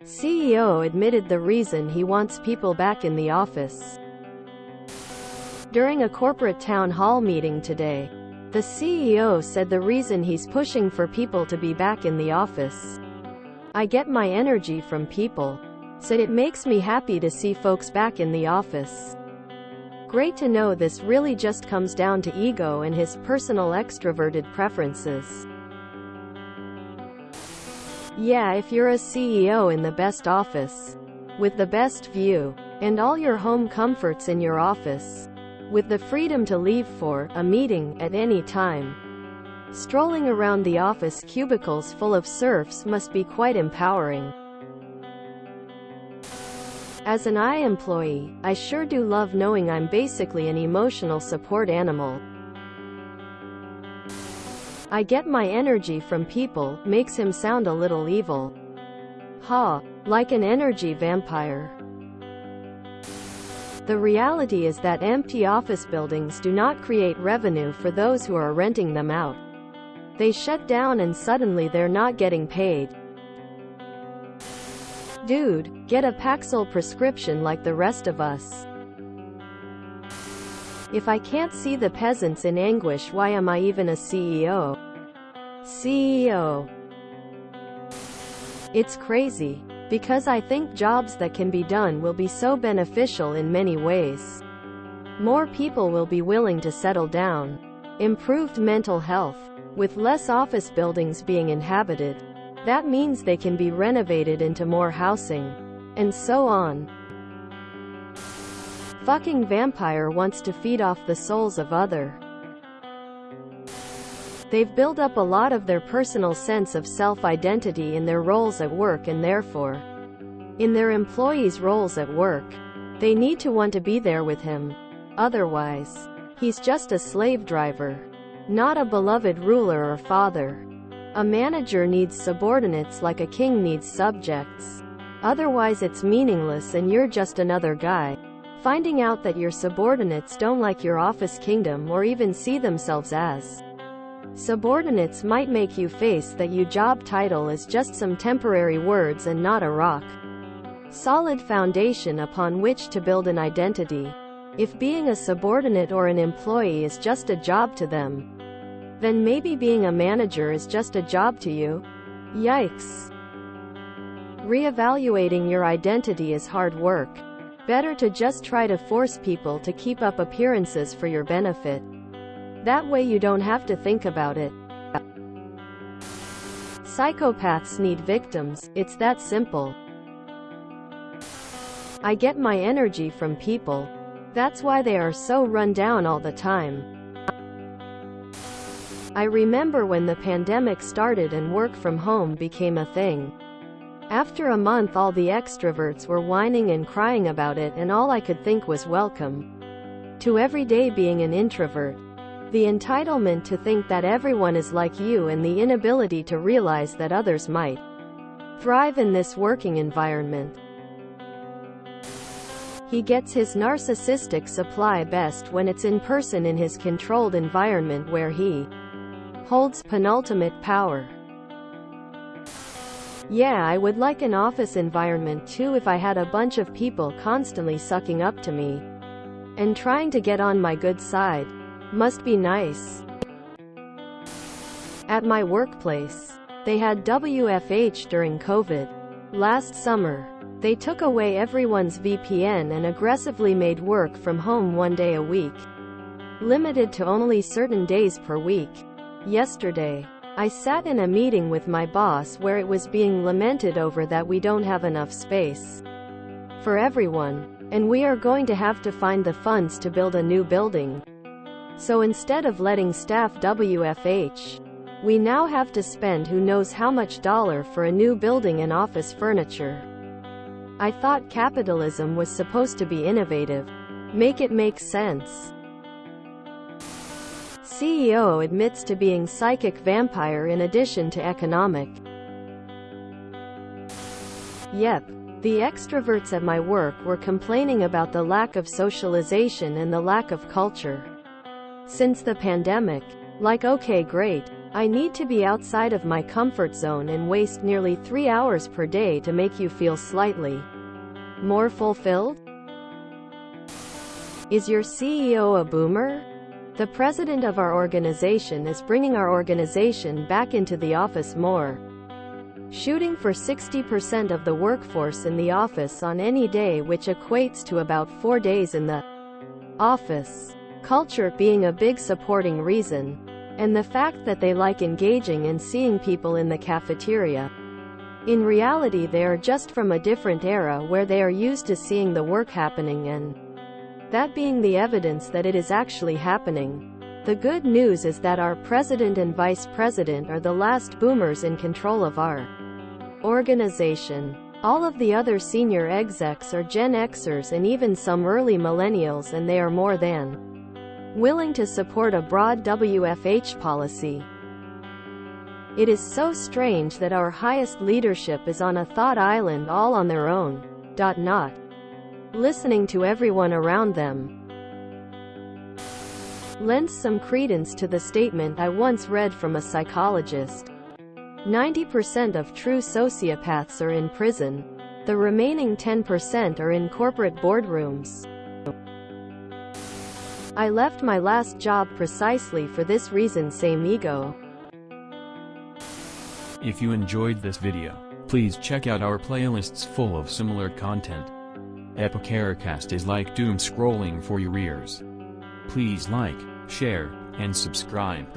CEO admitted the reason he wants people back in the office. During a corporate town hall meeting today, the CEO said the reason he's pushing for people to be back in the office. "I get my energy from people. Said it makes me happy to see folks back in the office. Great to know this really just comes down to ego and his personal extroverted preferences." Yeah, if you're a CEO in the best office, with the best view, and all your home comforts in your office, with the freedom to leave for a meeting at any time, strolling around the office cubicles full of serfs must be quite empowering. As an employee, I sure do love knowing I'm basically an emotional support animal. "I get my energy from people," makes him sound a little evil. Ha, like an energy vampire. The reality is that empty office buildings do not create revenue for those who are renting them out. They shut down and suddenly they're not getting paid. Dude, get a Paxil prescription like the rest of us. If I can't see the peasants in anguish, why am I even a CEO? CEO. It's crazy. Because I think jobs that can be done will be so beneficial in many ways. More people will be willing to settle down. Improved mental health. With less office buildings being inhabited, that means they can be renovated into more housing. And so on. Fucking vampire wants to feed off the souls of other. They've built up a lot of their personal sense of self-identity in their roles at work and therefore, in their employees' roles at work. They need to want to be there with him. Otherwise, he's just a slave driver. Not a beloved ruler or father. A manager needs subordinates like a king needs subjects. Otherwise it's meaningless and you're just another guy. Finding out that your subordinates don't like your office kingdom or even see themselves as subordinates might make you face that your job title is just some temporary words and not a rock solid foundation upon which to build an identity. If being a subordinate or an employee is just a job to them, then maybe being a manager is just a job to you. Yikes. Reevaluating your identity is hard work. Better to just try to force people to keep up appearances for your benefit. That way you don't have to think about it. Psychopaths need victims, it's that simple. I get my energy from people. That's why they are so run down all the time. I remember when the pandemic started and work from home became a thing. After a month all the extroverts were whining and crying about it and all I could think was welcome to every day being an introvert. The entitlement to think that everyone is like you and the inability to realize that others might thrive in this working environment. He gets his narcissistic supply best when it's in person in his controlled environment where he holds penultimate power. Yeah, I would like an office environment too if I had a bunch of people constantly sucking up to me and trying to get on my good side. Must be nice. At my workplace, they had WFH during COVID. Last summer, they took away everyone's VPN and aggressively made work from home 1 day a week. Limited to only certain days per week. Yesterday, I sat in a meeting with my boss where it was being lamented over that we don't have enough space for everyone, and we are going to have to find the funds to build a new building. So instead of letting staff WFH, we now have to spend who knows how much dollar for a new building and office furniture. I thought capitalism was supposed to be innovative. Make it make sense. CEO admits to being psychic vampire in addition to economic. Yep, the extroverts at my work were complaining about the lack of socialization and the lack of culture since the pandemic. Like, okay, great, I need to be outside of my comfort zone and waste nearly 3 hours per day to make you feel slightly more fulfilled? Is your CEO a boomer? The president of our organization is bringing our organization back into the office more, shooting for 60% of the workforce in the office on any day, which equates to about 4 days in the office. Culture being a big supporting reason, and the fact that they like engaging and seeing people in the cafeteria. In reality, they are just from a different era where they are used to seeing the work happening and that being the evidence that it is actually happening. The good news is that our president and vice president are the last boomers in control of our organization. All of the other senior execs are Gen Xers and even some early millennials, and they are more than willing to support a broad WFH policy. It is so strange that our highest leadership is on a thought island all on their own, not listening to everyone around them. Lends some credence to the statement I once read from a psychologist. 90% of true sociopaths are in prison. The remaining 10% are in corporate boardrooms. I left my last job precisely for this reason, same ego. If you enjoyed this video, please check out our playlists full of similar content. Epicaricast is like doom scrolling for your ears. Please like, share, and subscribe.